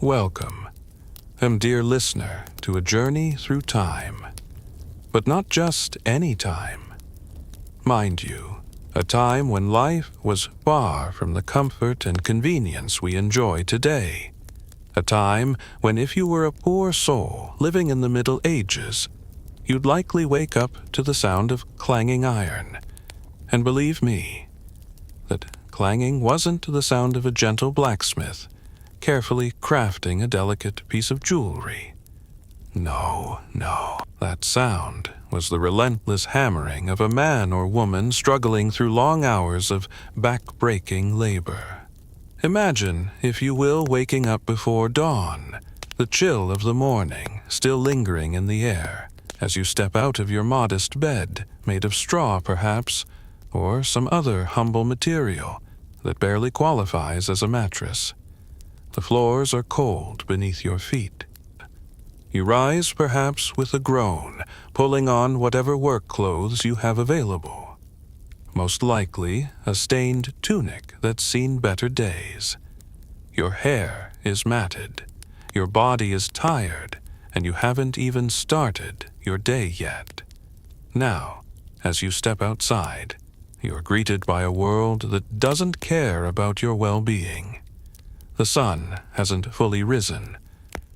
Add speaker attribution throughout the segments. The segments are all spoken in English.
Speaker 1: Welcome, dear listener, to a journey through time. But not just any time. Mind you, a time when life was far from the comfort and convenience we enjoy today. A time when if you were a poor soul living in the Middle Ages, you'd likely wake up to the sound of clanging iron. And believe me, that clanging wasn't the sound of a gentle blacksmith carefully crafting a delicate piece of jewelry. No, that sound was the relentless hammering of a man or woman struggling through long hours of backbreaking labor. Imagine, if you will, waking up before dawn, the chill of the morning still lingering in the air as you step out of your modest bed, made of straw perhaps, or some other humble material that barely qualifies as a mattress. The floors are cold beneath your feet. You rise perhaps with a groan, pulling on whatever work clothes you have available. Most likely a stained tunic that's seen better days. Your hair is matted, your body is tired, and you haven't even started your day yet. Now, as you step outside, you're greeted by a world that doesn't care about your well-being. The sun hasn't fully risen,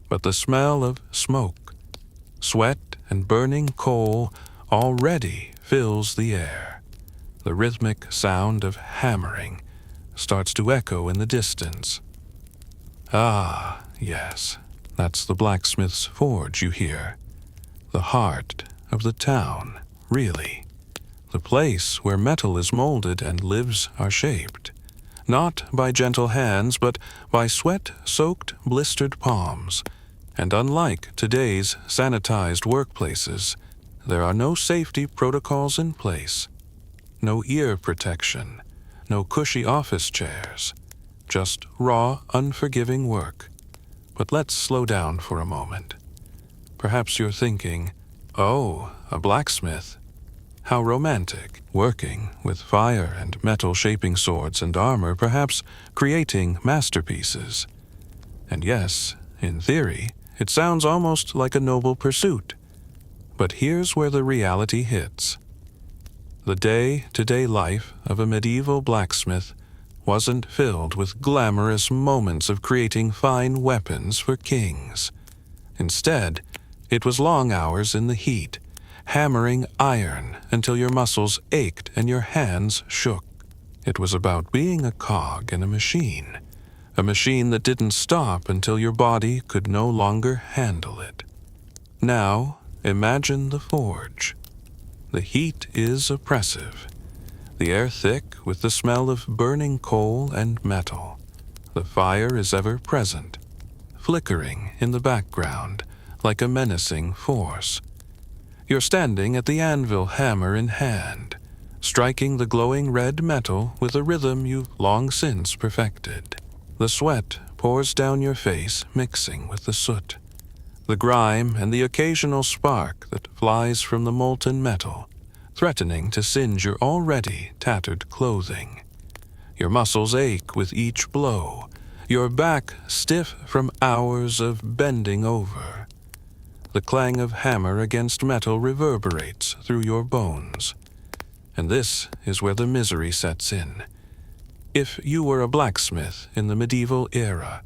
Speaker 1: but the smell of smoke, sweat, and burning coal already fills the air. The rhythmic sound of hammering starts to echo in the distance. Ah, yes, that's the blacksmith's forge you hear. The heart of the town, really. The place where metal is molded and lives are shaped. Not by gentle hands, but by sweat-soaked, blistered palms. And unlike today's sanitized workplaces, there are no safety protocols in place. No ear protection, no cushy office chairs. Just raw, unforgiving work. But let's slow down for a moment. Perhaps you're thinking, oh, a blacksmith. How romantic, working with fire and metal shaping swords and armor, perhaps creating masterpieces. And yes, in theory, it sounds almost like a noble pursuit. But here's where the reality hits. The day-to-day life of a medieval blacksmith wasn't filled with glamorous moments of creating fine weapons for kings. Instead, it was long hours in the heat, hammering iron until your muscles ached and your hands shook. It was about being a cog in a machine that didn't stop until your body could no longer handle it. Now, imagine the forge. The heat is oppressive, the air thick with the smell of burning coal and metal. The fire is ever present, flickering in the background like a menacing force. You're standing at the anvil, hammer in hand, striking the glowing red metal with a rhythm you've long since perfected. The sweat pours down your face, mixing with the soot, the grime, and the occasional spark that flies from the molten metal, threatening to singe your already tattered clothing. Your muscles ache with each blow, your back stiff from hours of bending over. The clang of hammer against metal reverberates through your bones. And this is where the misery sets in. If you were a blacksmith in the medieval era,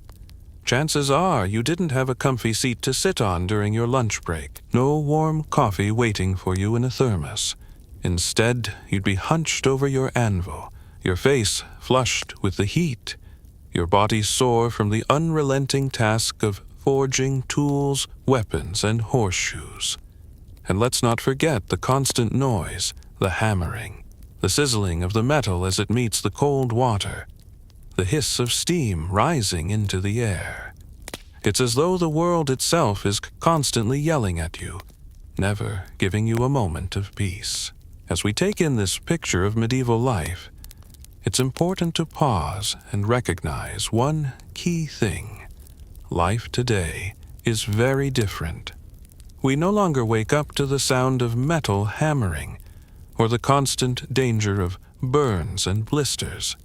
Speaker 1: chances are you didn't have a comfy seat to sit on during your lunch break, no warm coffee waiting for you in a thermos. Instead, you'd be hunched over your anvil, your face flushed with the heat, your body sore from the unrelenting task of forging tools, weapons, and horseshoes. And let's not forget the constant noise, the hammering, the sizzling of the metal as it meets the cold water, the hiss of steam rising into the air. It's as though the world itself is constantly yelling at you, never giving you a moment of peace. As we take in this picture of medieval life, it's important to pause and recognize one key thing. Life today is very different. We no longer wake up to the sound of metal hammering or the constant danger of burns and blisters.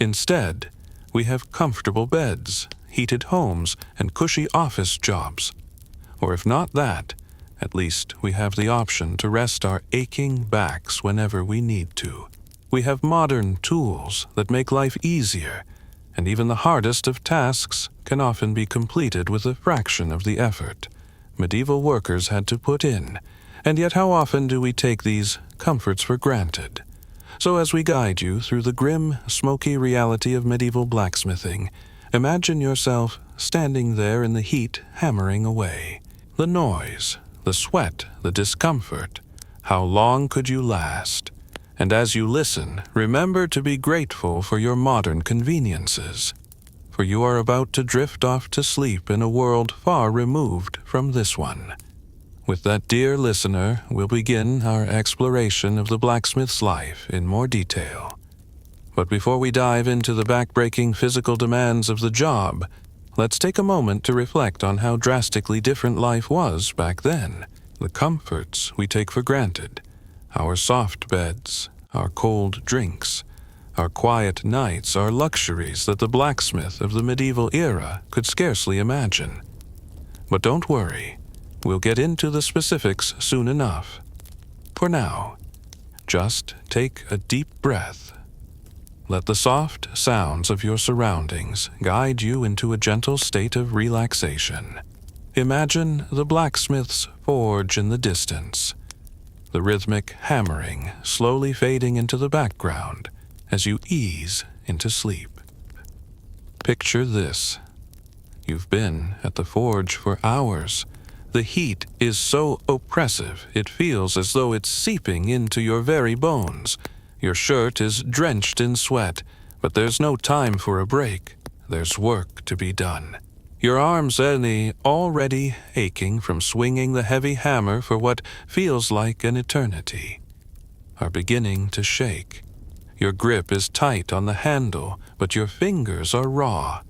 Speaker 1: Instead, we have comfortable beds, heated homes and cushy office jobs. Or if not that, at least we have the option to rest our aching backs whenever we need to. We have modern tools that make life easier, and even the hardest of tasks can often be completed with a fraction of the effort medieval workers had to put in. And yet how often do we take these comforts for granted? So as we guide you through the grim, smoky reality of medieval blacksmithing, imagine yourself standing there in the heat hammering away. The noise, the sweat, the discomfort. How long could you last? And as you listen, remember to be grateful for your modern conveniences, for you are about to drift off to sleep in a world far removed from this one. With that, dear listener, we'll begin our exploration of the blacksmith's life in more detail. But before we dive into the backbreaking physical demands of the job, let's take a moment to reflect on how drastically different life was back then. The comforts we take for granted, our soft beds, our cold drinks, our quiet nights are luxuries that the blacksmith of the medieval era could scarcely imagine. But don't worry, we'll get into the specifics soon enough. For now, just take a deep breath. Let the soft sounds of your surroundings guide you into a gentle state of relaxation. Imagine the blacksmith's forge in the distance, the rhythmic hammering slowly fading into the background as you ease into sleep. Picture this. You've been at the forge for hours. The heat is so oppressive it feels as though it's seeping into your very bones. Your shirt is drenched in sweat, but there's no time for a break. There's work to be done. Your arms already aching from swinging the heavy hammer for what feels like an eternity, are beginning to shake. Your grip is tight on the handle, but your fingers are raw.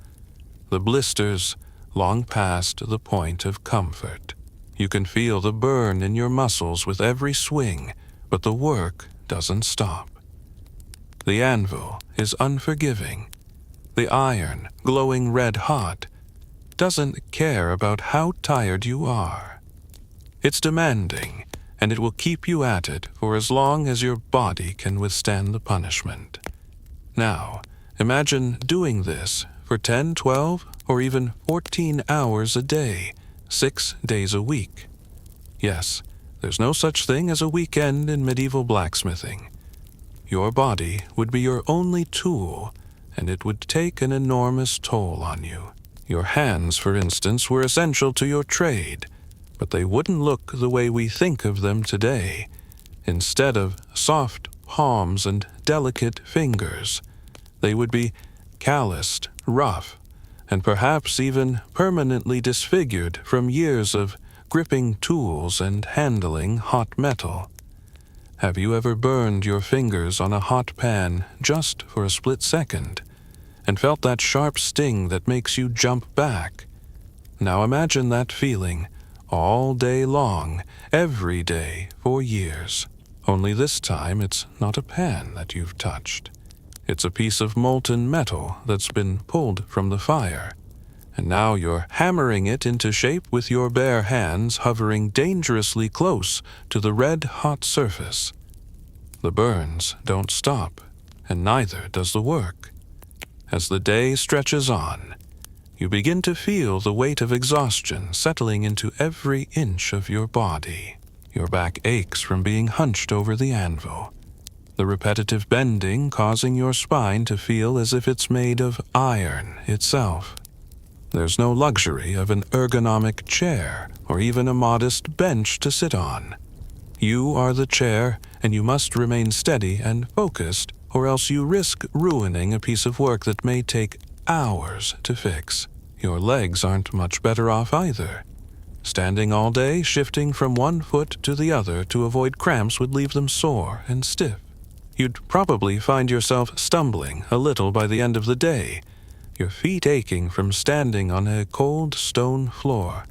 Speaker 1: The blisters long past the point of comfort. You can feel the burn in your muscles with every swing, but the work doesn't stop. The anvil is unforgiving. The iron, glowing red hot, doesn't care about how tired you are. It's demanding, and it will keep you at it for as long as your body can withstand the punishment. Now, imagine doing this for 10, 12, or even 14 hours a day, 6 days a week. Yes, there's no such thing as a weekend in medieval blacksmithing. Your body would be your only tool, and it would take an enormous toll on you. Your hands, for instance, were essential to your trade, but they wouldn't look the way we think of them today. Instead of soft palms and delicate fingers, they would be calloused, rough, and perhaps even permanently disfigured from years of gripping tools and handling hot metal. Have you ever burned your fingers on a hot pan just for a split second, and felt that sharp sting that makes you jump back? Now imagine that feeling all day long, every day for years. Only this time it's not a pan that you've touched. It's a piece of molten metal that's been pulled from the fire, and now you're hammering it into shape with your bare hands hovering dangerously close to the red-hot surface. The burns don't stop, and neither does the work. As the day stretches on, you begin to feel the weight of exhaustion settling into every inch of your body. Your back aches from being hunched over the anvil, the repetitive bending causing your spine to feel as if it's made of iron itself. There's no luxury of an ergonomic chair or even a modest bench to sit on. You are the chair, and you must remain steady and focused, or else you risk ruining a piece of work that may take hours to fix. Your legs aren't much better off either. Standing all day, shifting from one foot to the other to avoid cramps would leave them sore and stiff. You'd probably find yourself stumbling a little by the end of the day, your feet aching from standing on a cold stone floor,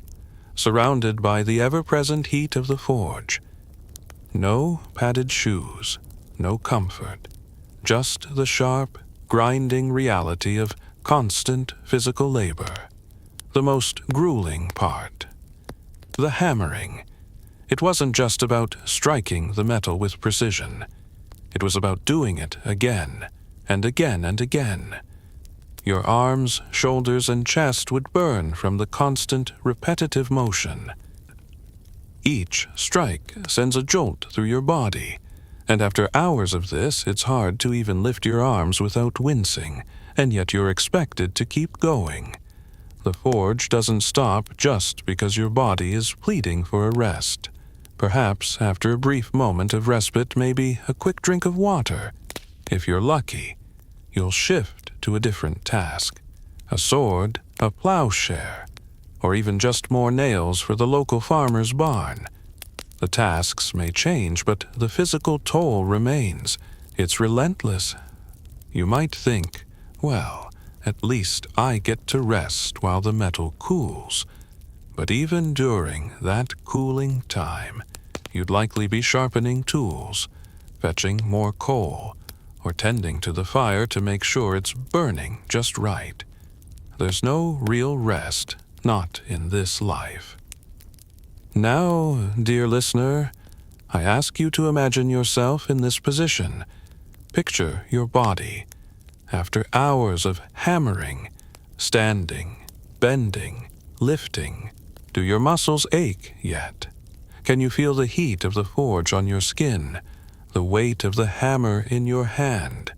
Speaker 1: surrounded by the ever-present heat of the forge. No padded shoes, no comfort, just the sharp, grinding reality of constant physical labor, the most grueling part. The hammering. It wasn't just about striking the metal with precision. It was about doing it again and again and again. Your arms, shoulders, and chest would burn from the constant, repetitive motion. Each strike sends a jolt through your body, and after hours of this, it's hard to even lift your arms without wincing, and yet you're expected to keep going. The forge doesn't stop just because your body is pleading for a rest. Perhaps after a brief moment of respite, maybe a quick drink of water. If you're lucky, you'll shift to a different task. A sword, a plowshare, or even just more nails for the local farmer's barn. The tasks may change, but the physical toll remains. It's relentless. You might think, well, at least I get to rest while the metal cools. But even during that cooling time, you'd likely be sharpening tools, fetching more coal, or tending to the fire to make sure it's burning just right. There's no real rest, not in this life. Now, dear listener, I ask you to imagine yourself in this position. Picture your body. After hours of hammering, standing, bending, lifting, do your muscles ache yet? Can you feel the heat of the forge on your skin, the weight of the hammer in your hand,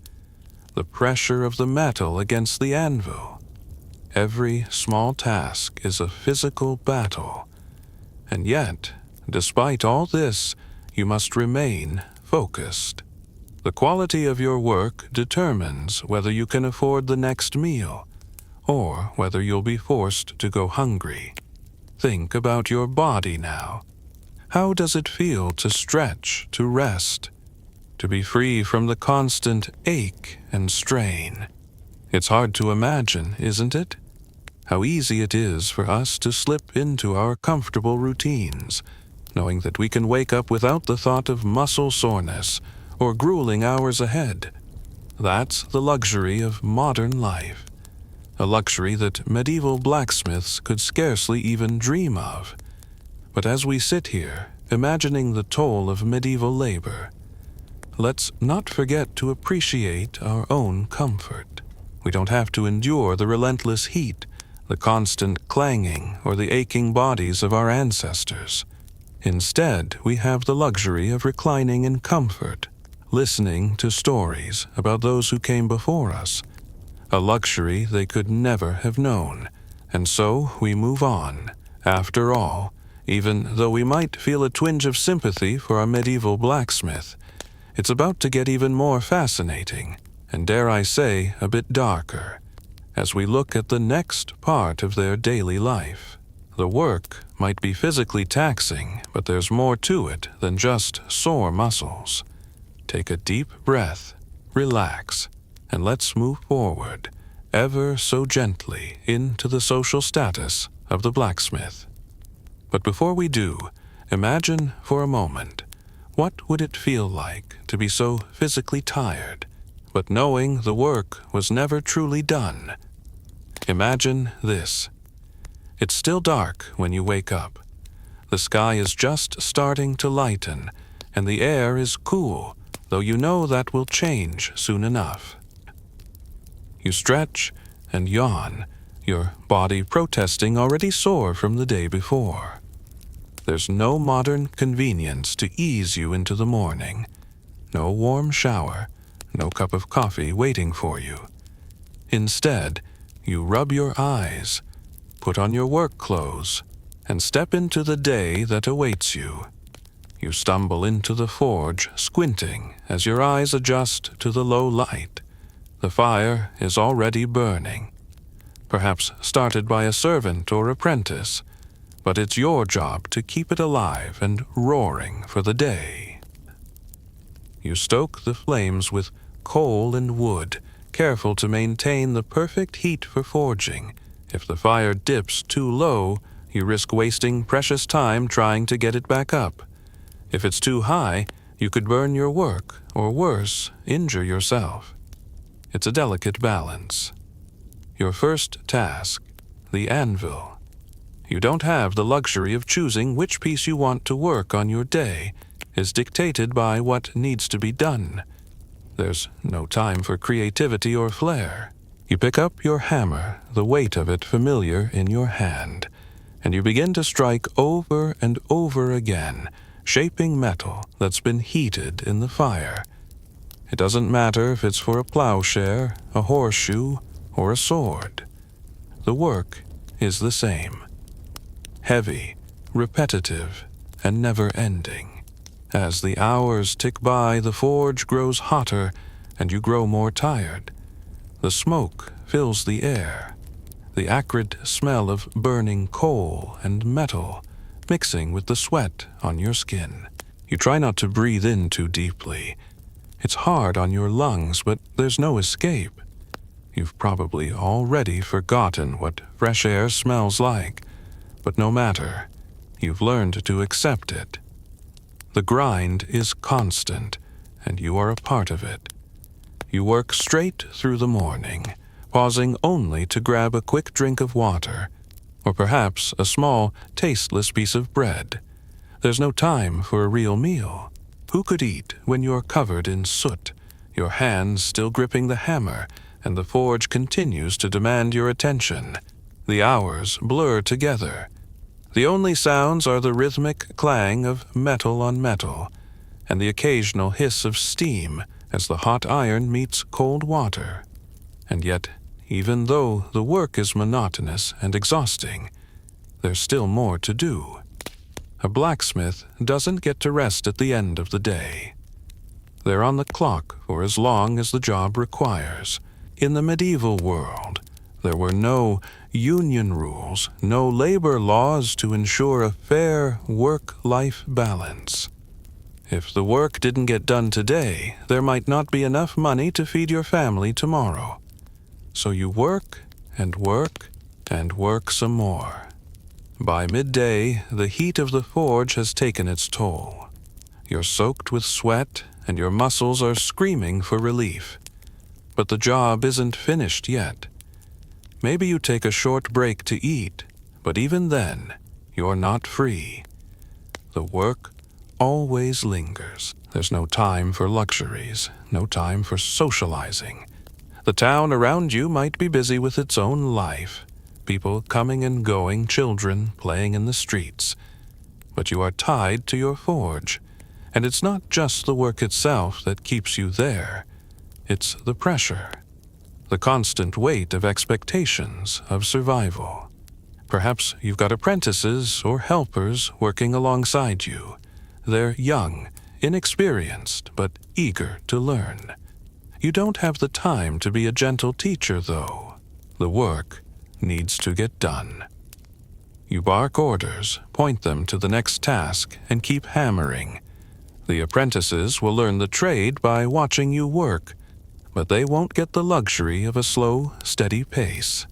Speaker 1: the pressure of the metal against the anvil? Every small task is a physical battle. And yet, despite all this, you must remain focused. The quality of your work determines whether you can afford the next meal, or whether you'll be forced to go hungry. Think about your body now. How does it feel to stretch, to rest, to be free from the constant ache and strain? It's hard to imagine, isn't it? How easy it is for us to slip into our comfortable routines, knowing that we can wake up without the thought of muscle soreness or grueling hours ahead. That's the luxury of modern life, a luxury that medieval blacksmiths could scarcely even dream of. But as we sit here, imagining the toll of medieval labor, let's not forget to appreciate our own comfort. We don't have to endure the relentless heat, the constant clanging, or the aching bodies of our ancestors. Instead, we have the luxury of reclining in comfort, listening to stories about those who came before us, a luxury they could never have known. And so we move on. After all, even though we might feel a twinge of sympathy for our medieval blacksmith, it's about to get even more fascinating, and dare I say, a bit darker, as we look at the next part of their daily life. The work might be physically taxing, but there's more to it than just sore muscles. Take a deep breath, relax, and let's move forward, ever so gently, into the social status of the blacksmith. But before we do, imagine for a moment, what would it feel like to be so physically tired, but knowing the work was never truly done? Imagine this. It's still dark when you wake up. The sky is just starting to lighten, and the air is cool, though you know that will change soon enough. You stretch and yawn, your body protesting already sore from the day before. There's no modern convenience to ease you into the morning. No warm shower, no cup of coffee waiting for you. Instead, you rub your eyes, put on your work clothes, and step into the day that awaits you. You stumble into the forge, squinting as your eyes adjust to the low light. The fire is already burning, perhaps started by a servant or apprentice, but it's your job to keep it alive and roaring for the day. You stoke the flames with coal and wood, careful to maintain the perfect heat for forging. If the fire dips too low, you risk wasting precious time trying to get it back up. If it's too high, you could burn your work, or worse, injure yourself. It's a delicate balance. Your first task, the anvil. You don't have the luxury of choosing which piece you want to work on your day. Is dictated by what needs to be done. There's no time for creativity or flair. You pick up your hammer, the weight of it familiar in your hand, and you begin to strike over and over again, shaping metal that's been heated in the fire. It doesn't matter if it's for a plowshare, a horseshoe, or a sword. The work is the same. Heavy, repetitive, and never-ending. As the hours tick by, the forge grows hotter, and you grow more tired. The smoke fills the air, the acrid smell of burning coal and metal mixing with the sweat on your skin. You try not to breathe in too deeply. It's hard on your lungs, but there's no escape. You've probably already forgotten what fresh air smells like, but no matter, you've learned to accept it. The grind is constant, and you are a part of it. You work straight through the morning, pausing only to grab a quick drink of water, or perhaps a small, tasteless piece of bread. There's no time for a real meal. Who could eat when you're covered in soot, your hands still gripping the hammer, and the forge continues to demand your attention? The hours blur together. The only sounds are the rhythmic clang of metal on metal, and the occasional hiss of steam as the hot iron meets cold water. And yet, even though the work is monotonous and exhausting, there's still more to do. A blacksmith doesn't get to rest at the end of the day. They're on the clock for as long as the job requires. In the medieval world, there were no union rules, no labor laws to ensure a fair work-life balance. If the work didn't get done today, there might not be enough money to feed your family tomorrow. So you work and work and work some more. By midday, the heat of the forge has taken its toll. You're soaked with sweat and your muscles are screaming for relief. But the job isn't finished yet. Maybe you take a short break to eat, but even then, you're not free. The work always lingers. There's no time for luxuries, no time for socializing. The town around you might be busy with its own life, people coming and going, children playing in the streets. But you are tied to your forge, and it's not just the work itself that keeps you there. It's the pressure. The constant weight of expectations of survival. Perhaps you've got apprentices or helpers working alongside you. They're young, inexperienced, but eager to learn. You don't have the time to be a gentle teacher, though. The work needs to get done. You bark orders, point them to the next task, and keep hammering. The apprentices will learn the trade by watching you work, but they won't get the luxury of a slow, steady pace.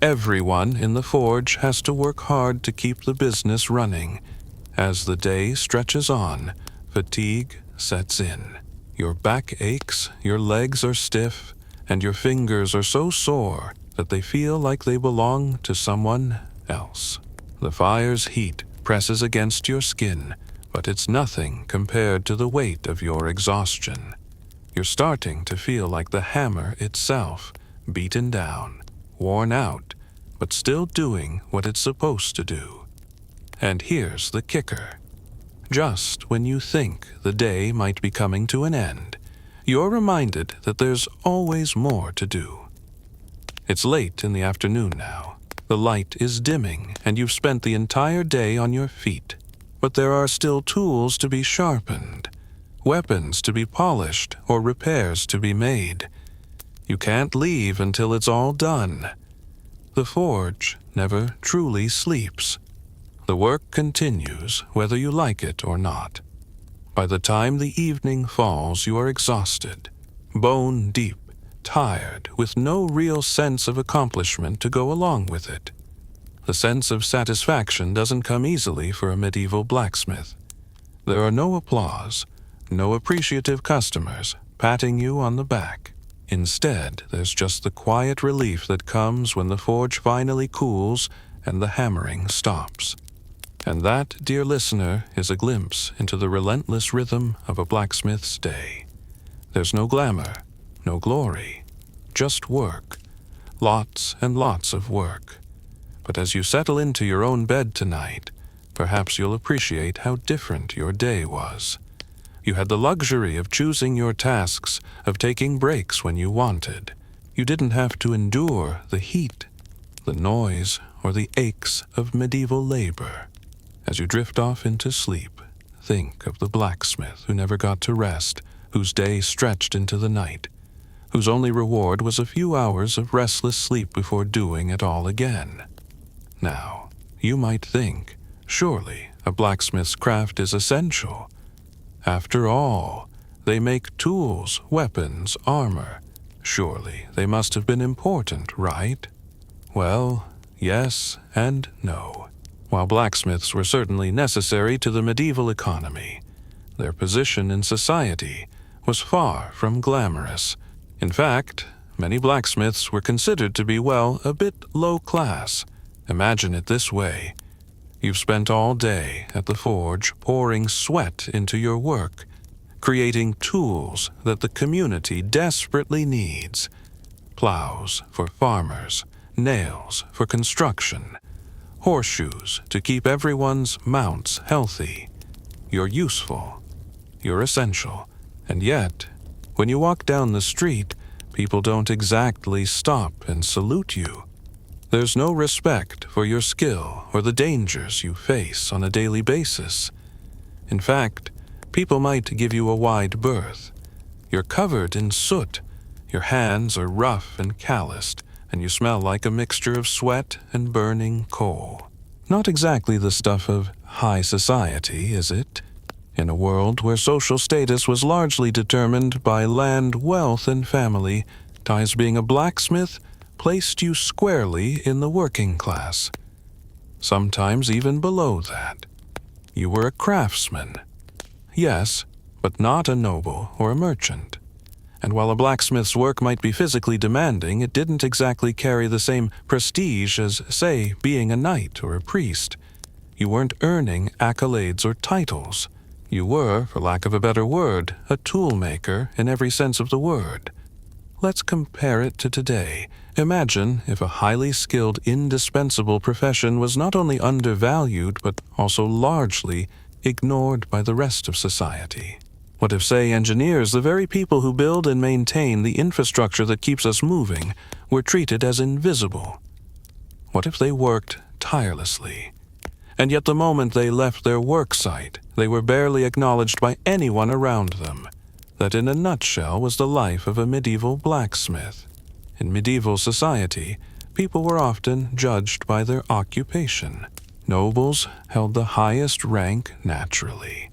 Speaker 1: Everyone in the forge has to work hard to keep the business running. As the day stretches on, fatigue sets in. Your back aches, your legs are stiff, and your fingers are so sore that they feel like they belong to someone else. The fire's heat presses against your skin, but it's nothing compared to the weight of your exhaustion. You're starting to feel like the hammer itself, beaten down, worn out, but still doing what it's supposed to do. And here's the kicker. Just when you think the day might be coming to an end, you're reminded that there's always more to do. It's late in the afternoon now. The light is dimming, and you've spent the entire day on your feet. But there are still tools to be sharpened, weapons to be polished, or repairs to be made. You can't leave until it's all done. The forge never truly sleeps. The work continues whether you like it or not. By the time the evening falls, you are exhausted, bone deep, tired, with no real sense of accomplishment to go along with it. The sense of satisfaction doesn't come easily for a medieval blacksmith. There are no applause, no appreciative customers patting you on the back. Instead, there's just the quiet relief that comes when the forge finally cools and the hammering stops. And that, dear listener, is a glimpse into the relentless rhythm of a blacksmith's day. There's no glamour, no glory, just work. Lots and lots of work. But as you settle into your own bed tonight, perhaps you'll appreciate how different your day was. You had the luxury of choosing your tasks, of taking breaks when you wanted. You didn't have to endure the heat, the noise, or the aches of medieval labor. As you drift off into sleep, think of the blacksmith who never got to rest, whose day stretched into the night, whose only reward was a few hours of restless sleep before doing it all again. Now, you might think, surely a blacksmith's craft is essential. After all, they make tools, weapons, armor. Surely they must have been important, right? Well, yes and no. While blacksmiths were certainly necessary to the medieval economy, their position in society was far from glamorous. In fact, many blacksmiths were considered to be, well, a bit low class. Imagine it this way. You've spent all day at the forge pouring sweat into your work, creating tools that the community desperately needs. Plows for farmers, nails for construction, horseshoes to keep everyone's mounts healthy. You're useful. You're essential. And yet, when you walk down the street, people don't exactly stop and salute you. There's no respect for your skill or the dangers you face on a daily basis. In fact, people might give you a wide berth. You're covered in soot, your hands are rough and calloused, and you smell like a mixture of sweat and burning coal. Not exactly the stuff of high society, is it? In a world where social status was largely determined by land, wealth, and family, ties being a blacksmith placed you squarely in the working class. Sometimes even below that. You were a craftsman. Yes, but not a noble or a merchant. And while a blacksmith's work might be physically demanding, it didn't exactly carry the same prestige as, say, being a knight or a priest. You weren't earning accolades or titles. You were, for lack of a better word, a tool maker in every sense of the word. Let's compare it to today. Imagine if a highly skilled, indispensable profession was not only undervalued, but also largely ignored by the rest of society. What if, say, engineers, the very people who build and maintain the infrastructure that keeps us moving, were treated as invisible? What if they worked tirelessly, and yet the moment they left their work site, they were barely acknowledged by anyone around them? That, in a nutshell, was the life of a medieval blacksmith. In medieval society, people were often judged by their occupation. Nobles held the highest rank naturally,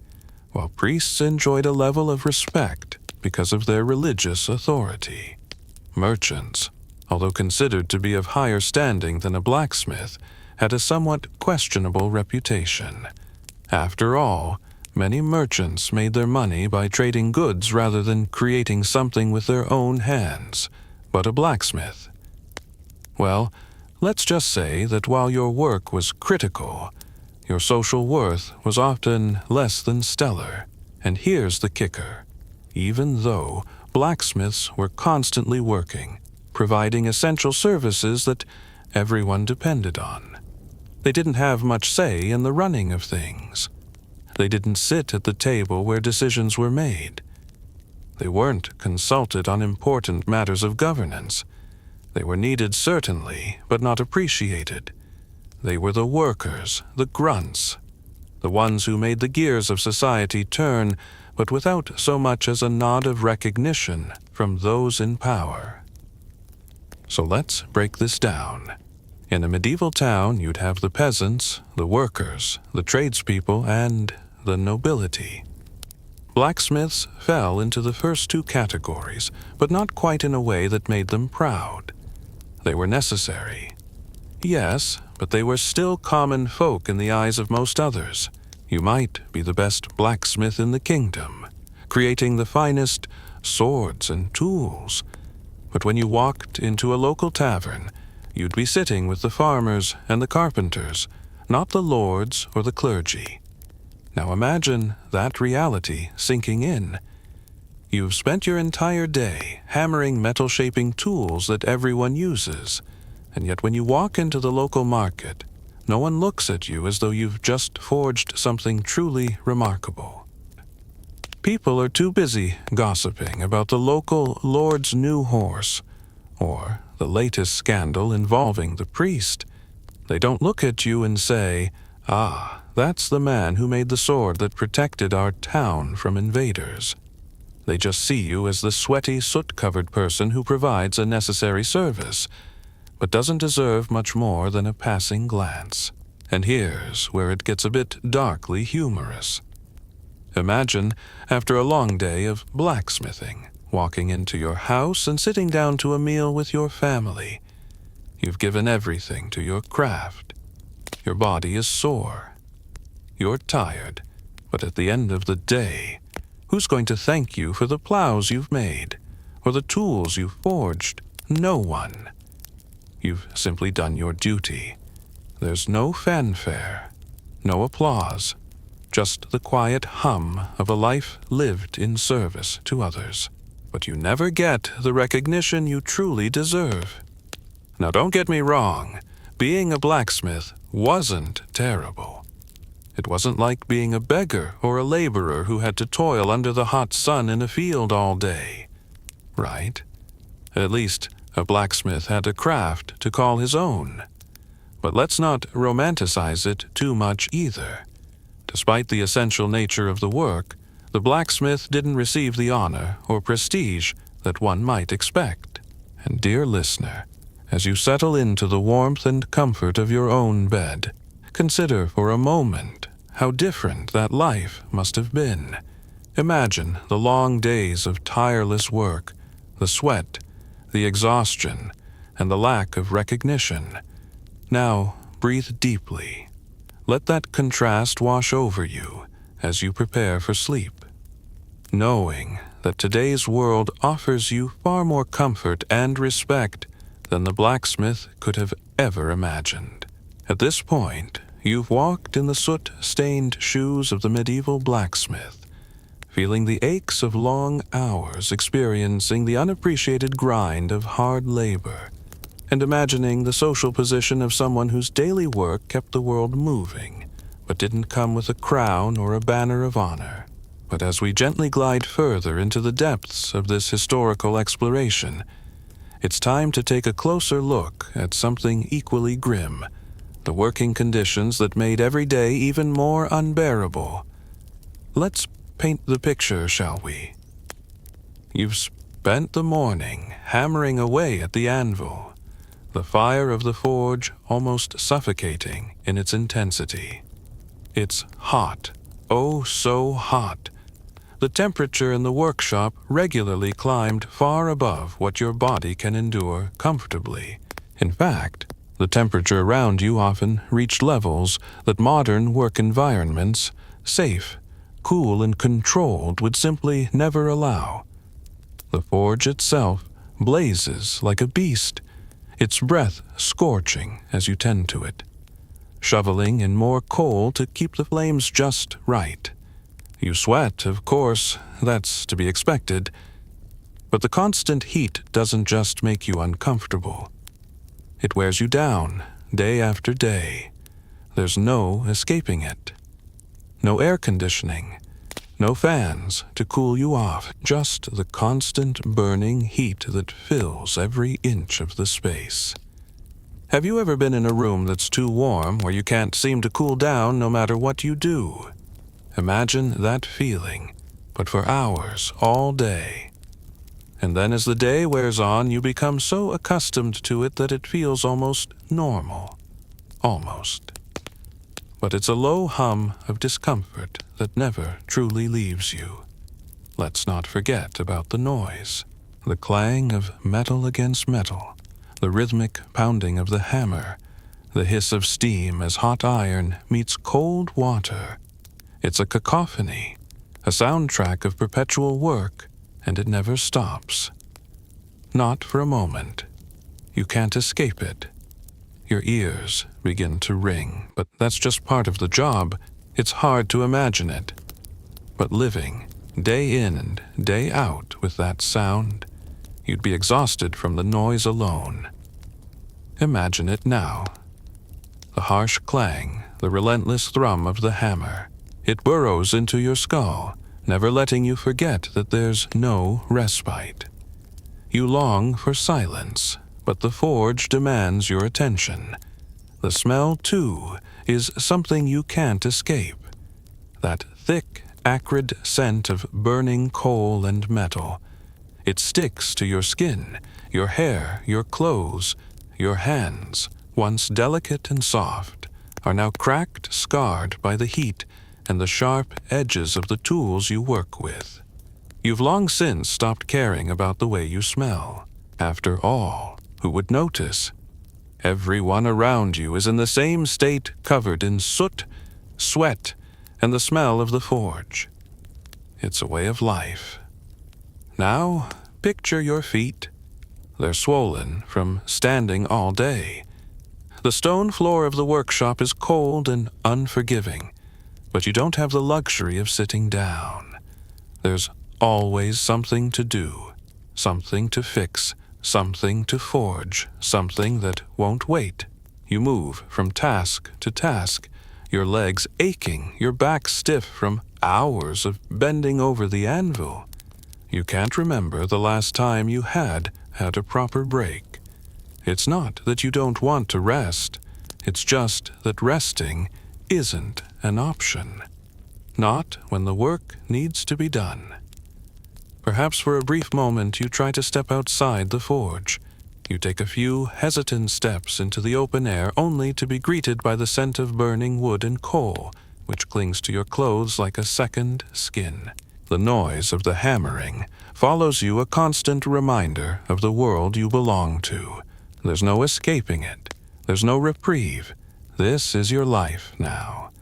Speaker 1: while priests enjoyed a level of respect because of their religious authority. Merchants, although considered to be of higher standing than a blacksmith, had a somewhat questionable reputation. After all, many merchants made their money by trading goods rather than creating something with their own hands. But a blacksmith? Well, let's just say that while your work was critical, your social worth was often less than stellar. And here's the kicker. Even though blacksmiths were constantly working, providing essential services that everyone depended on, they didn't have much say in the running of things. They didn't sit at the table where decisions were made. They weren't consulted on important matters of governance. They were needed certainly, but not appreciated. They were the workers, the grunts, the ones who made the gears of society turn, but without so much as a nod of recognition from those in power. So let's break this down. In a medieval town, you'd have the peasants, the workers, the tradespeople, and the nobility. Blacksmiths fell into the first two categories, but not quite in a way that made them proud. They were necessary. Yes, but they were still common folk in the eyes of most others. You might be the best blacksmith in the kingdom, creating the finest swords and tools, But when you walked into a local tavern, you'd be sitting with the farmers and the carpenters, not the lords or the clergy. Now imagine that reality sinking in. You've spent your entire day hammering metal-shaping tools that everyone uses, and yet when you walk into the local market, no one looks at you as though you've just forged something truly remarkable. People are too busy gossiping about the local lord's new horse, or the latest scandal involving the priest. They don't look at you and say, "Ah, that's the man who made the sword that protected our town from invaders." They just see you as the sweaty, soot-covered person who provides a necessary service, but doesn't deserve much more than a passing glance. And here's where it gets a bit darkly humorous. Imagine, after a long day of blacksmithing, walking into your house and sitting down to a meal with your family. You've given everything to your craft. Your body is sore. You're tired, but at the end of the day, who's going to thank you for the plows you've made, or the tools you've forged? No one. You've simply done your duty. There's no fanfare, no applause, just the quiet hum of a life lived in service to others. But you never get the recognition you truly deserve. Now don't get me wrong, being a blacksmith wasn't terrible. It wasn't like being a beggar or a laborer who had to toil under the hot sun in a field all day. Right? At least a blacksmith had a craft to call his own. But let's not romanticize it too much either. Despite the essential nature of the work, the blacksmith didn't receive the honor or prestige that one might expect. And dear listener, as you settle into the warmth and comfort of your own bed, consider for a moment how different that life must have been. Imagine the long days of tireless work, the sweat, the exhaustion, and the lack of recognition. Now, breathe deeply. Let that contrast wash over you as you prepare for sleep, knowing that today's world offers you far more comfort and respect than the blacksmith could have ever imagined. At this point, you've walked in the soot-stained shoes of the medieval blacksmith, feeling the aches of long hours, experiencing the unappreciated grind of hard labor, and imagining the social position of someone whose daily work kept the world moving, but didn't come with a crown or a banner of honor. But as we gently glide further into the depths of this historical exploration, it's time to take a closer look at something equally grim, the working conditions that made every day even more unbearable. Let's paint the picture, shall we? You've spent the morning hammering away at the anvil, the fire of the forge almost suffocating in its intensity. It's hot, oh so hot. The temperature in the workshop regularly climbed far above what your body can endure comfortably. In fact, the temperature around you often reached levels that modern work environments, safe, cool, and controlled, would simply never allow. The forge itself blazes like a beast, its breath scorching as you tend to it, shoveling in more coal to keep the flames just right. You sweat, of course, that's to be expected, but the constant heat doesn't just make you uncomfortable. It wears you down, day after day. There's no escaping it. No air conditioning, no fans to cool you off, just the constant burning heat that fills every inch of the space. Have you ever been in a room that's too warm where you can't seem to cool down no matter what you do? Imagine that feeling, but for hours, all day. And then as the day wears on, you become so accustomed to it that it feels almost normal. Almost. But it's a low hum of discomfort that never truly leaves you. Let's not forget about the noise, the clang of metal against metal, the rhythmic pounding of the hammer, the hiss of steam as hot iron meets cold water. It's a cacophony, a soundtrack of perpetual work, and it never stops. Not for a moment. You can't escape it. Your ears begin to ring, but that's just part of the job. It's hard to imagine it. But living day in and day out with that sound, you'd be exhausted from the noise alone. Imagine it now. The harsh clang, the relentless thrum of the hammer. It burrows into your skull, never letting you forget that there's no respite. You long for silence, but the forge demands your attention. The smell, too, is something you can't escape. That thick, acrid scent of burning coal and metal. It sticks to your skin, your hair, your clothes, your hands, once delicate and soft, are now cracked, scarred by the heat and the sharp edges of the tools you work with. You've long since stopped caring about the way you smell. After all, who would notice? Everyone around you is in the same state, covered in soot, sweat, and the smell of the forge. It's a way of life. Now, picture your feet. They're swollen from standing all day. The stone floor of the workshop is cold and unforgiving, but you don't have the luxury of sitting down. There's always something to do, something to fix, something to forge, something that won't wait. You move from task to task, your legs aching, your back stiff from hours of bending over the anvil. You can't remember the last time you had a proper break. It's not that you don't want to rest, it's just that resting isn't an option. Not when the work needs to be done. Perhaps for a brief moment you try to step outside the forge. You take a few hesitant steps into the open air only to be greeted by the scent of burning wood and coal, which clings to your clothes like a second skin. The noise of the hammering follows you, a constant reminder of the world you belong to. There's no escaping it. There's no reprieve. This is your life now.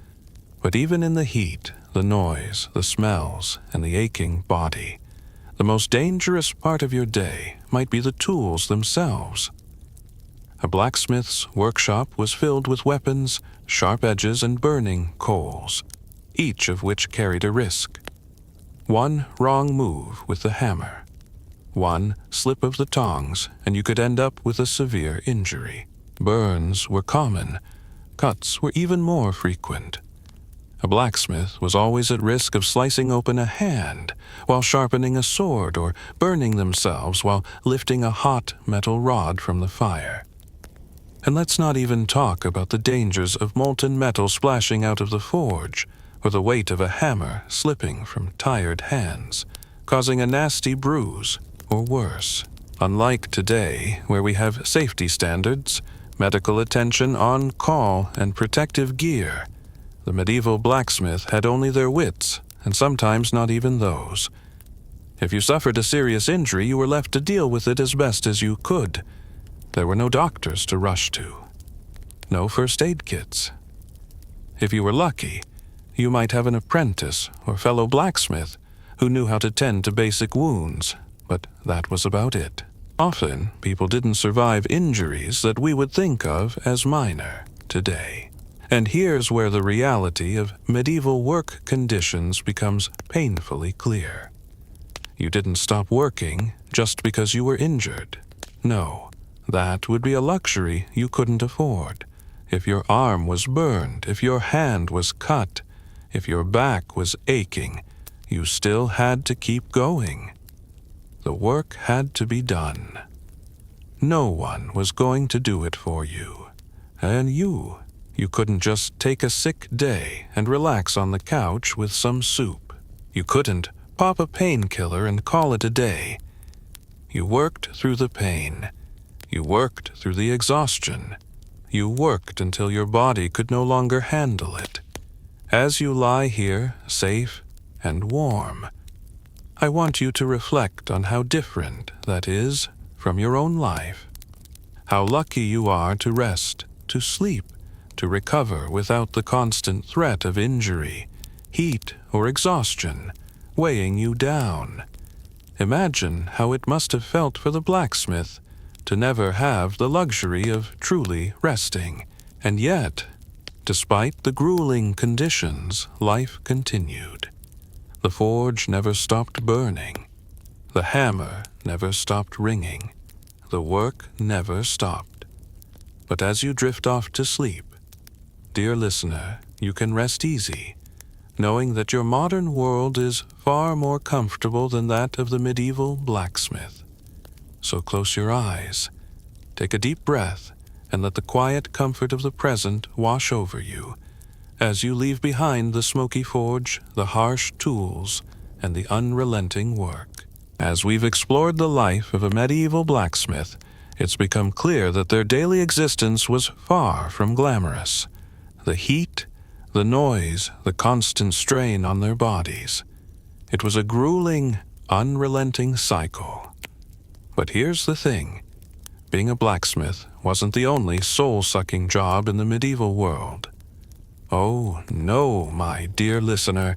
Speaker 1: But even in the heat, the noise, the smells, and the aching body, the most dangerous part of your day might be the tools themselves. A blacksmith's workshop was filled with weapons, sharp edges, and burning coals, each of which carried a risk. One wrong move with the hammer, one slip of the tongs, and you could end up with a severe injury. Burns were common, cuts were even more frequent. A blacksmith was always at risk of slicing open a hand while sharpening a sword, or burning themselves while lifting a hot metal rod from the fire. And let's not even talk about the dangers of molten metal splashing out of the forge, or the weight of a hammer slipping from tired hands, causing a nasty bruise, or worse. Unlike today, where we have safety standards, medical attention on call, and protective gear, the medieval blacksmith had only their wits, and sometimes not even those. If you suffered a serious injury, you were left to deal with it as best as you could. There were no doctors to rush to, no first aid kits. If you were lucky, you might have an apprentice or fellow blacksmith who knew how to tend to basic wounds, but that was about it. Often, people didn't survive injuries that we would think of as minor today. And here's where the reality of medieval work conditions becomes painfully clear. You didn't stop working just because you were injured. No, that would be a luxury you couldn't afford. If your arm was burned, if your hand was cut, if your back was aching, you still had to keep going. The work had to be done. No one was going to do it for you. And you couldn't just take a sick day and relax on the couch with some soup. You couldn't pop a painkiller and call it a day. You worked through the pain. You worked through the exhaustion. You worked until your body could no longer handle it. As you lie here, safe and warm, I want you to reflect on how different that is from your own life. How lucky you are to rest, to sleep, to recover without the constant threat of injury, heat, or exhaustion weighing you down. Imagine how it must have felt for the blacksmith to never have the luxury of truly resting. And yet, despite the grueling conditions, life continued. The forge never stopped burning. The hammer never stopped ringing. The work never stopped. But as you drift off to sleep, dear listener, you can rest easy, knowing that your modern world is far more comfortable than that of the medieval blacksmith. So close your eyes, take a deep breath, and let the quiet comfort of the present wash over you as you leave behind the smoky forge, the harsh tools, and the unrelenting work. As we've explored the life of a medieval blacksmith, it's become clear that their daily existence was far from glamorous. The heat, the noise, the constant strain on their bodies. It was a grueling, unrelenting cycle. But here's the thing. Being a blacksmith wasn't the only soul-sucking job in the medieval world. Oh, no, my dear listener.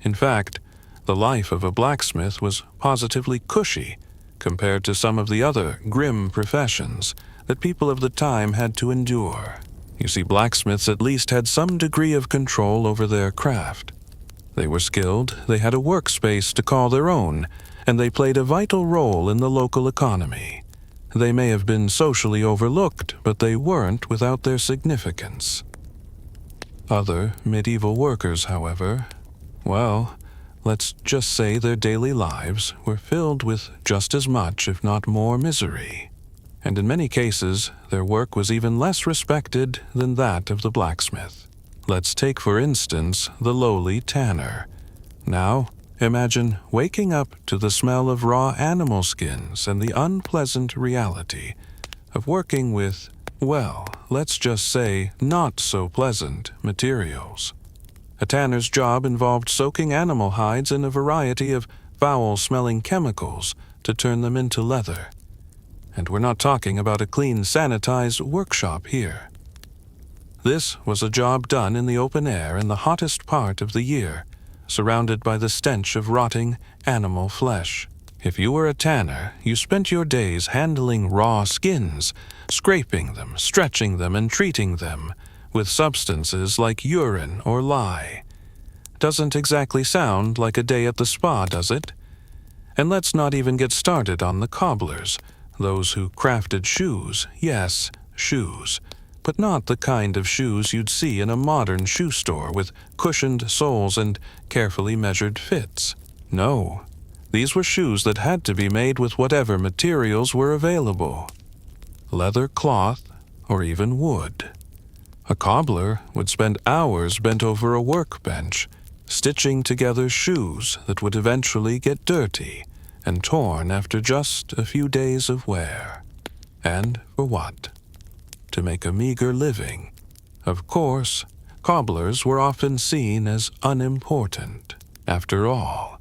Speaker 1: In fact, the life of a blacksmith was positively cushy compared to some of the other grim professions that people of the time had to endure. You see, blacksmiths at least had some degree of control over their craft. They were skilled, they had a workspace to call their own, and they played a vital role in the local economy. They may have been socially overlooked, but they weren't without their significance. Other medieval workers, however, well, let's just say their daily lives were filled with just as much, if not more, misery. And in many cases, their work was even less respected than that of the blacksmith. Let's take, for instance, the lowly tanner. Now, imagine waking up to the smell of raw animal skins and the unpleasant reality of working with, well, let's just say, not so pleasant materials. A tanner's job involved soaking animal hides in a variety of foul-smelling chemicals to turn them into leather. And we're not talking about a clean, sanitized workshop here. This was a job done in the open air in the hottest part of the year, surrounded by the stench of rotting animal flesh. If you were a tanner, you spent your days handling raw skins, scraping them, stretching them, and treating them with substances like urine or lye. Doesn't exactly sound like a day at the spa, does it? And let's not even get started on the cobblers, those who crafted shoes, yes, shoes, but not the kind of shoes you'd see in a modern shoe store with cushioned soles and carefully measured fits. No, these were shoes that had to be made with whatever materials were available. Leather, cloth, or even wood. A cobbler would spend hours bent over a workbench, stitching together shoes that would eventually get dirty and torn after just a few days of wear. And for what? To make a meager living. Of course, cobblers were often seen as unimportant. After all,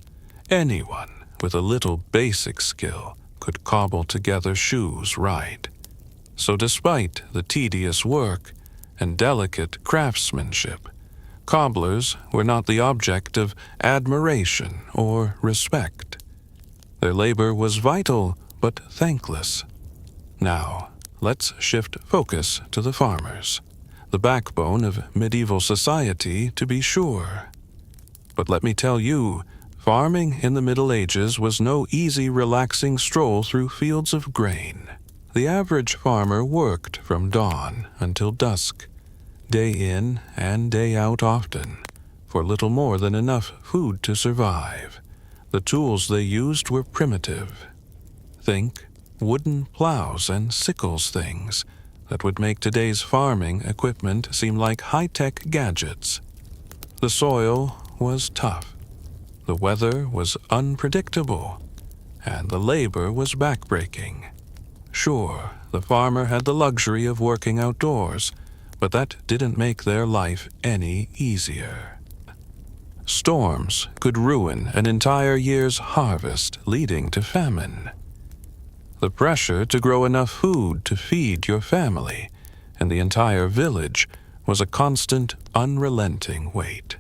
Speaker 1: anyone with a little basic skill could cobble together shoes right. So despite the tedious work and delicate craftsmanship, cobblers were not the object of admiration or respect. Their labor was vital but thankless. Now, let's shift focus to the farmers, the backbone of medieval society, to be sure. But let me tell you, farming in the Middle Ages was no easy, relaxing stroll through fields of grain. The average farmer worked from dawn until dusk, day in and day out often, for little more than enough food to survive. The tools they used were primitive. Think wooden plows and sickles, things that would make today's farming equipment seem like high-tech gadgets. The soil was tough, the weather was unpredictable, and the labor was backbreaking. Sure, the farmer had the luxury of working outdoors, but that didn't make their life any easier. Storms could ruin an entire year's harvest, leading to famine. The pressure to grow enough food to feed your family and the entire village was a constant, unrelenting weight.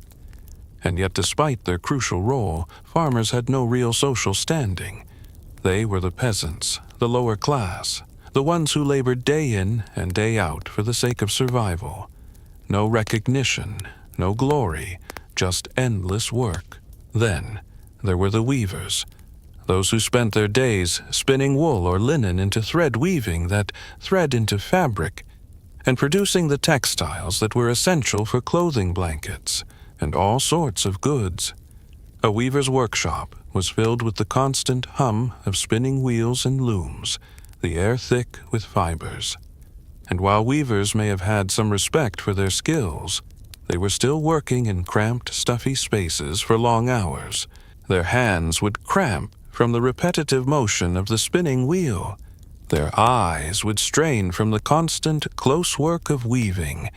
Speaker 1: And yet despite their crucial role, farmers had no real social standing. They were the peasants, the lower class, the ones who labored day in and day out for the sake of survival. No recognition, no glory, just endless work. Then there were the weavers, those who spent their days spinning wool or linen into thread, weaving that thread into fabric, and producing the textiles that were essential for clothing, blankets, and all sorts of goods. A weaver's workshop was filled with the constant hum of spinning wheels and looms, the air thick with fibers. And while weavers may have had some respect for their skills, they were still working in cramped, stuffy spaces for long hours. Their hands would cramp from the repetitive motion of the spinning wheel. Their eyes would strain from the constant, close work of weaving.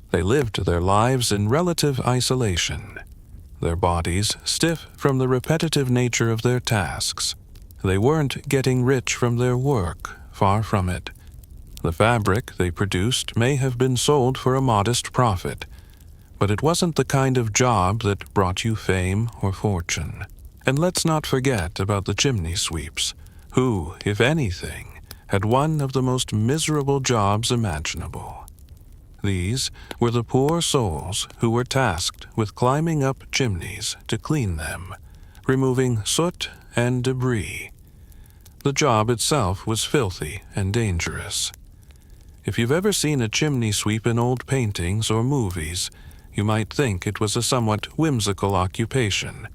Speaker 1: They lived their lives in relative isolation, their bodies stiff from the repetitive nature of their tasks. They weren't getting rich from their work, far from it. The fabric they produced may have been sold for a modest profit, but it wasn't the kind of job that brought you fame or fortune. And let's not forget about the chimney sweeps, who, if anything, had one of the most miserable jobs imaginable. These were the poor souls who were tasked with climbing up chimneys to clean them, removing soot and debris. The job itself was filthy and dangerous. If you've ever seen a chimney sweep in old paintings or movies, you might think it was a somewhat whimsical occupation.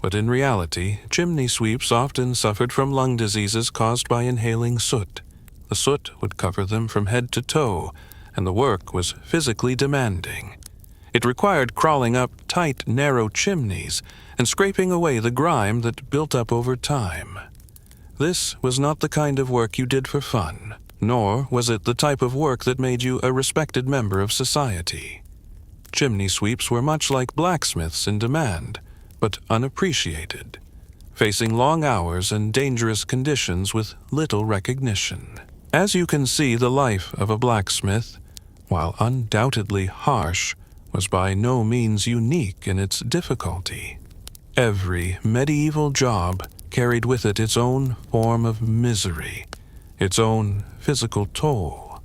Speaker 1: But in reality, chimney sweeps often suffered from lung diseases caused by inhaling soot. The soot would cover them from head to toe, and the work was physically demanding. It required crawling up tight, narrow chimneys and scraping away the grime that built up over time. This was not the kind of work you did for fun, nor was it the type of work that made you a respected member of society. Chimney sweeps were much like blacksmiths in demand, but unappreciated, facing long hours and dangerous conditions with little recognition. As you can see, the life of a blacksmith, while undoubtedly harsh, was by no means unique in its difficulty. Every medieval job carried with it its own form of misery, its own physical toll,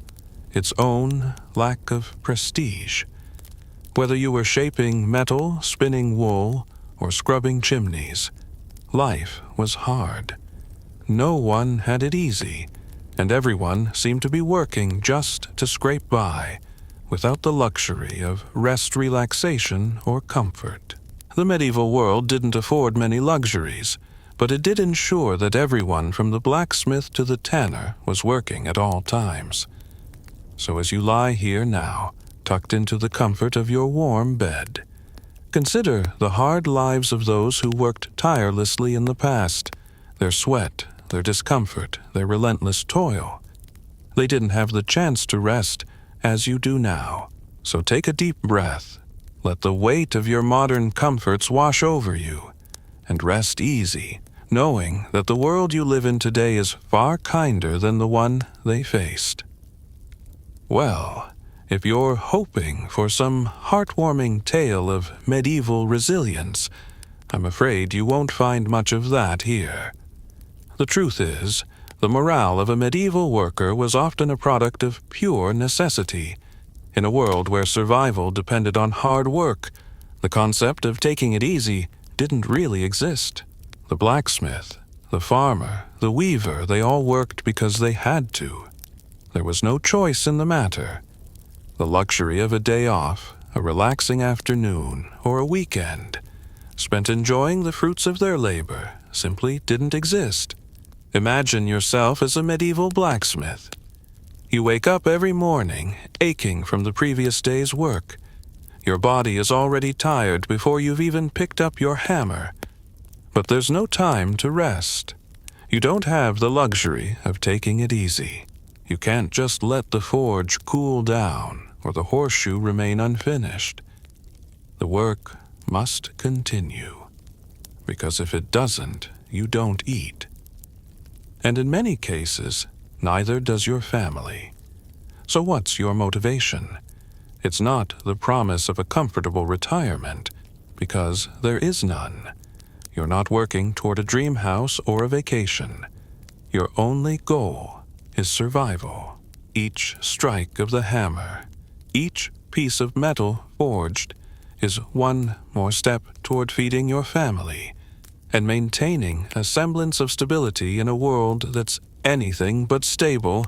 Speaker 1: its own lack of prestige. Whether you were shaping metal, spinning wool, or scrubbing chimneys, life was hard. No one had it easy, and everyone seemed to be working just to scrape by, without the luxury of rest, relaxation, or comfort. The medieval world didn't afford many luxuries, but it did ensure that everyone from the blacksmith to the tanner was working at all times. So as you lie here now, tucked into the comfort of your warm bed, consider the hard lives of those who worked tirelessly in the past, their sweat, their discomfort, their relentless toil. They didn't have the chance to rest as you do now. So take a deep breath, let the weight of your modern comforts wash over you, and rest easy, knowing that the world you live in today is far kinder than the one they faced. Well, if you're hoping for some heartwarming tale of medieval resilience, I'm afraid you won't find much of that here. The truth is, the morale of a medieval worker was often a product of pure necessity. In a world where survival depended on hard work, the concept of taking it easy didn't really exist. The blacksmith, the farmer, the weaver, they all worked because they had to. There was no choice in the matter. The luxury of a day off, a relaxing afternoon, or a weekend, spent enjoying the fruits of their labor, simply didn't exist. Imagine yourself as a medieval blacksmith. You wake up every morning, aching from the previous day's work. Your body is already tired before you've even picked up your hammer. But there's no time to rest. You don't have the luxury of taking it easy. You can't just let the forge cool down or the horseshoe remain unfinished. The work must continue, because if it doesn't, you don't eat. And in many cases, neither does your family. So what's your motivation? It's not the promise of a comfortable retirement. because there is none. You're not working toward a dream house or a vacation. Your only goal is survival. Each strike of the hammer, each piece of metal forged, is one more step toward feeding your family and maintaining a semblance of stability in a world that's anything but stable.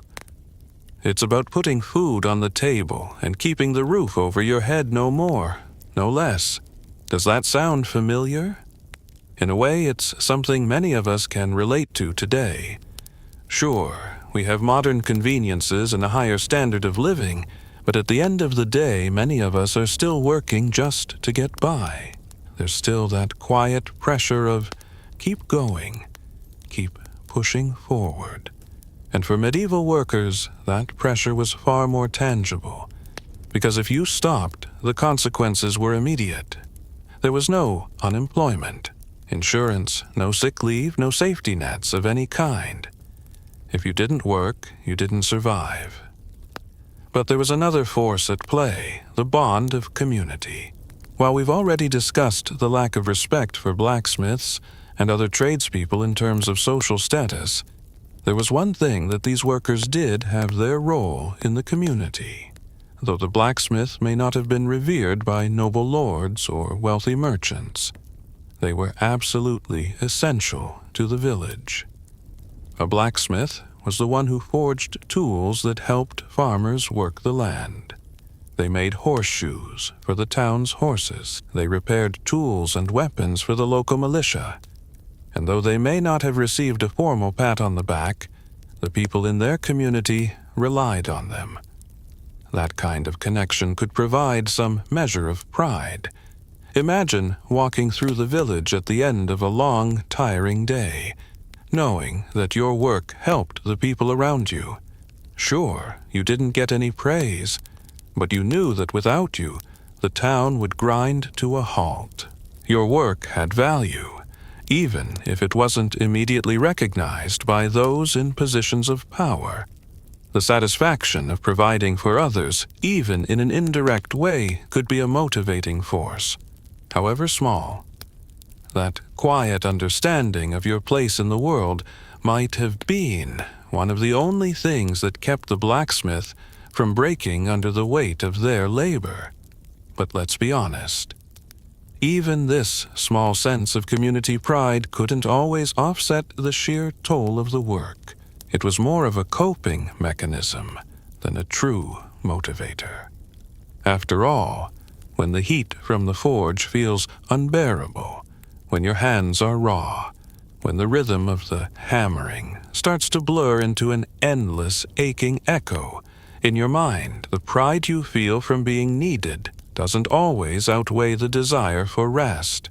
Speaker 1: It's about putting food on the table and keeping the roof over your head, no more, no less. Does that sound familiar? In a way, it's something many of us can relate to today. Sure, we have modern conveniences and a higher standard of living, but at the end of the day, many of us are still working just to get by. There's still that quiet pressure of keep going, keep pushing forward. And for medieval workers, that pressure was far more tangible, because if you stopped, the consequences were immediate. There was no unemployment, insurance, no sick leave, no safety nets of any kind. If you didn't work, you didn't survive. But there was another force at play, the bond of community. While we've already discussed the lack of respect for blacksmiths and other tradespeople in terms of social status, there was one thing that these workers did have their role in the community. Though the blacksmith may not have been revered by noble lords or wealthy merchants, they were absolutely essential to the village. A blacksmith was the one who forged tools that helped farmers work the land. They made horseshoes for the town's horses. They repaired tools and weapons for the local militia. And though they may not have received a formal pat on the back, the people in their community relied on them. That kind of connection could provide some measure of pride. Imagine walking through the village at the end of a long, tiring day, knowing that your work helped the people around you. Sure, you didn't get any praise, but you knew that without you, the town would grind to a halt. Your work had value, even if it wasn't immediately recognized by those in positions of power. The satisfaction of providing for others, even in an indirect way, could be a motivating force, however small. That quiet understanding of your place in the world might have been one of the only things that kept the blacksmith from breaking under the weight of their labor. But let's be honest. Even this small sense of community pride couldn't always offset the sheer toll of the work. It was more of a coping mechanism than a true motivator. After all, when the heat from the forge feels unbearable, when your hands are raw, when the rhythm of the hammering starts to blur into an endless, aching echo in your mind, the pride you feel from being needed doesn't always outweigh the desire for rest.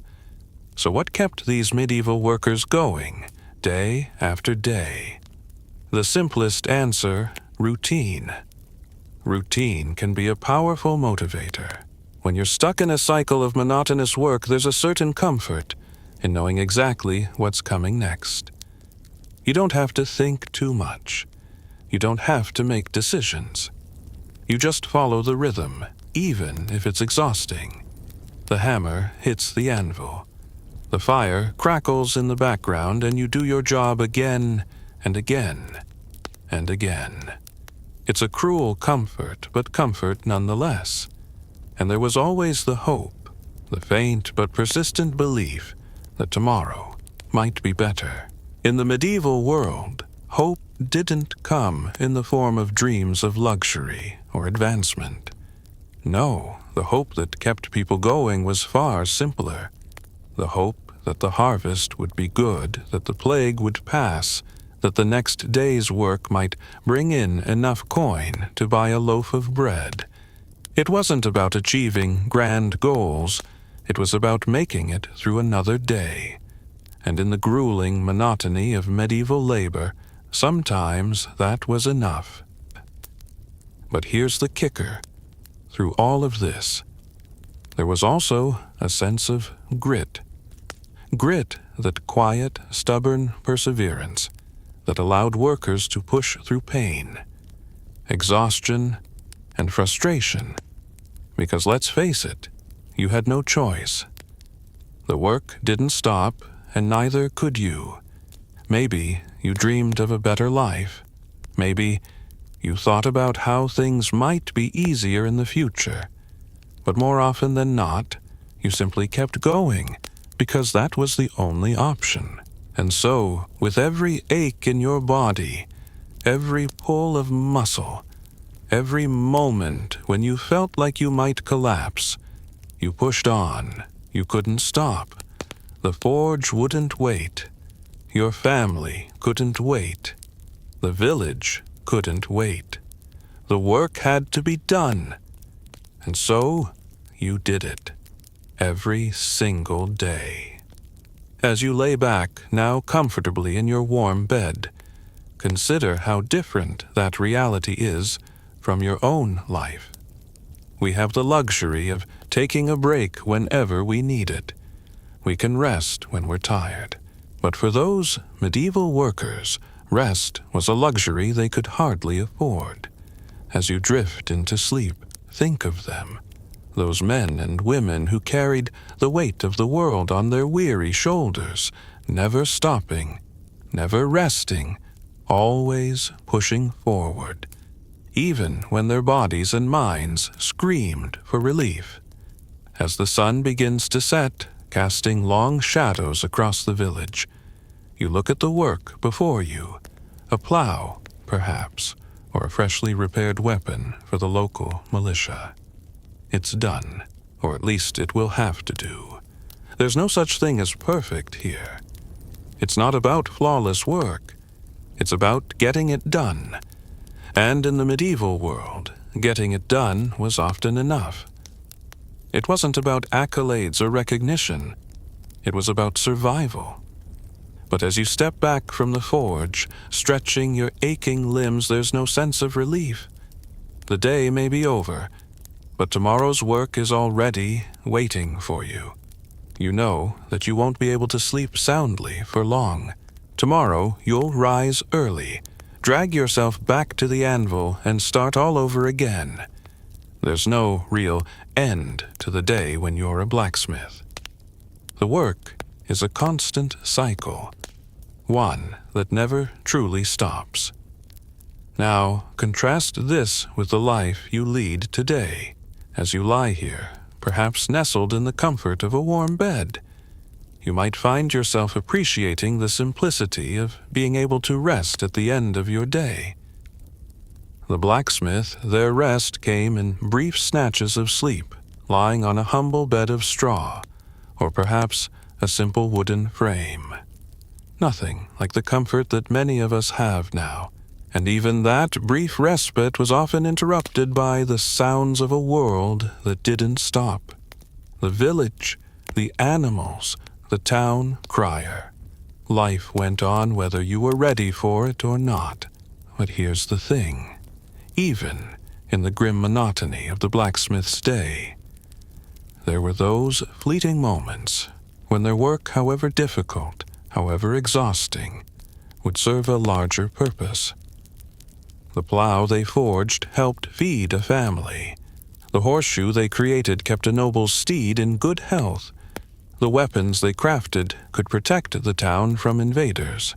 Speaker 1: So what kept these medieval workers going, day after day? The simplest answer, routine. Routine can be a powerful motivator. When you're stuck in a cycle of monotonous work, there's a certain comfort in knowing exactly what's coming next. You don't have to think too much. You don't have to make decisions. You just follow the rhythm, even if it's exhausting. The hammer hits the anvil. The fire crackles in the background, and you do your job again and again and again. It's a cruel comfort, but comfort nonetheless. And there was always the hope, the faint but persistent belief that tomorrow might be better. In the medieval world, hope didn't come in the form of dreams of luxury or advancement. No, the hope that kept people going was far simpler. The hope that the harvest would be good, that the plague would pass, that the next day's work might bring in enough coin to buy a loaf of bread. It wasn't about achieving grand goals. It was about making it through another day. And in the grueling monotony of medieval labor, sometimes that was enough. But here's the kicker. Through all of this, there was also a sense of grit. Grit, that quiet, stubborn perseverance that allowed workers to push through pain, exhaustion, and frustration. Because let's face it, you had no choice. The work didn't stop, and neither could you. Maybe you dreamed of a better life. Maybe you thought about how things might be easier in the future. But more often than not, you simply kept going, because that was the only option. And so, with every ache in your body, every pull of muscle, every moment when you felt like you might collapse, you pushed on. You couldn't stop. The forge wouldn't wait. Your family couldn't wait. The village couldn't wait. The work had to be done. And so, you did it. Every single day. As you lay back, now comfortably in your warm bed, consider how different that reality is from your own life. We have the luxury of taking a break whenever we need it. We can rest when we're tired. But for those medieval workers, rest was a luxury they could hardly afford. As you drift into sleep, think of them. Those men and women who carried the weight of the world on their weary shoulders, never stopping, never resting, always pushing forward, even when their bodies and minds screamed for relief. As the sun begins to set, casting long shadows across the village, you look at the work before you, a plow, perhaps, or a freshly repaired weapon for the local militia. It's done, or at least it will have to do. There's no such thing as perfect here. It's not about flawless work. It's about getting it done. And in the medieval world, getting it done was often enough. It wasn't about accolades or recognition. It was about survival. But as you step back from the forge, stretching your aching limbs, there's no sense of relief. The day may be over, but tomorrow's work is already waiting for you. You know that you won't be able to sleep soundly for long. Tomorrow you'll rise early, drag yourself back to the anvil, and start all over again. There's no real end to the day when you're a blacksmith. The work is a constant cycle, one that never truly stops. Now, contrast this with the life you lead today, as you lie here, perhaps nestled in the comfort of a warm bed. You might find yourself appreciating the simplicity of being able to rest at the end of your day. The blacksmith, their rest came in brief snatches of sleep, lying on a humble bed of straw, or perhaps a simple wooden frame. Nothing like the comfort that many of us have now, and even that brief respite was often interrupted by the sounds of a world that didn't stop. The village, the animals, the town crier. Life went on whether you were ready for it or not. But here's the thing. Even in the grim monotony of the blacksmith's day, there were those fleeting moments when their work, however difficult, however exhausting, would serve a larger purpose. The plow they forged helped feed a family. The horseshoe they created kept a noble steed in good health. The weapons they crafted could protect the town from invaders.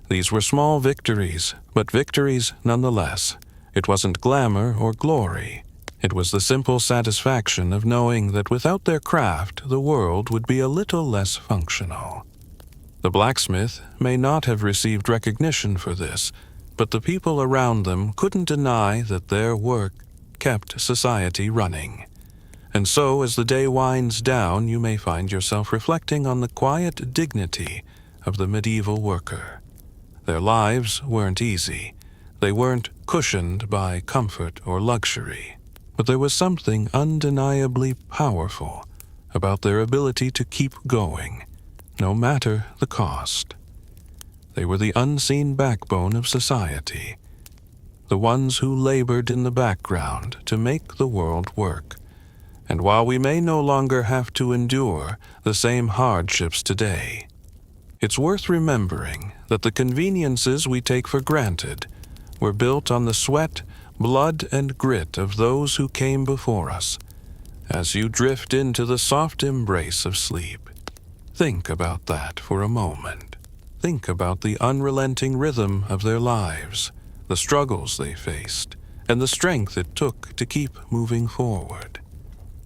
Speaker 1: These were small victories, but victories nonetheless. It wasn't glamour or glory. It was the simple satisfaction of knowing that without their craft, the world would be a little less functional. The blacksmith may not have received recognition for this, but the people around them couldn't deny that their work kept society running. And so, as the day winds down, you may find yourself reflecting on the quiet dignity of the medieval worker. Their lives weren't easy. They weren't cushioned by comfort or luxury. But there was something undeniably powerful about their ability to keep going, no matter the cost. They were the unseen backbone of society, the ones who labored in the background to make the world work. And while we may no longer have to endure the same hardships today, it's worth remembering that the conveniences we take for granted were built on the sweat, blood, and grit of those who came before us. As you drift into the soft embrace of sleep, Think about that for a moment. Think about the unrelenting rhythm of their lives, the struggles they faced, and the strength it took to keep moving forward.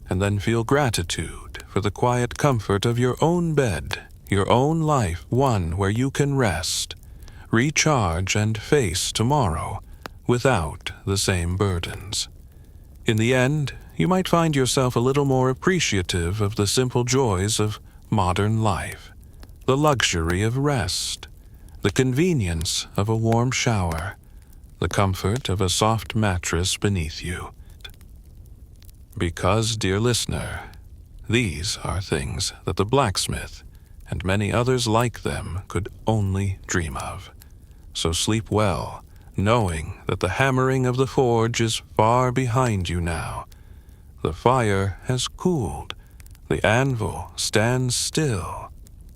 Speaker 1: And then feel gratitude for the quiet comfort of your own bed, your own life, one where you can rest, recharge, and face tomorrow without the same burdens. In the end, you might find yourself a little more appreciative of the simple joys of modern life, the luxury of rest, the convenience of a warm shower, the comfort of a soft mattress beneath you. Because, dear listener, these are things that the blacksmith and many others like them could only dream of. So sleep well, knowing that the hammering of the forge is far behind you now. The fire has cooled, the anvil stands still,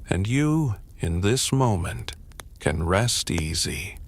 Speaker 1: and you, in this moment, can rest easy.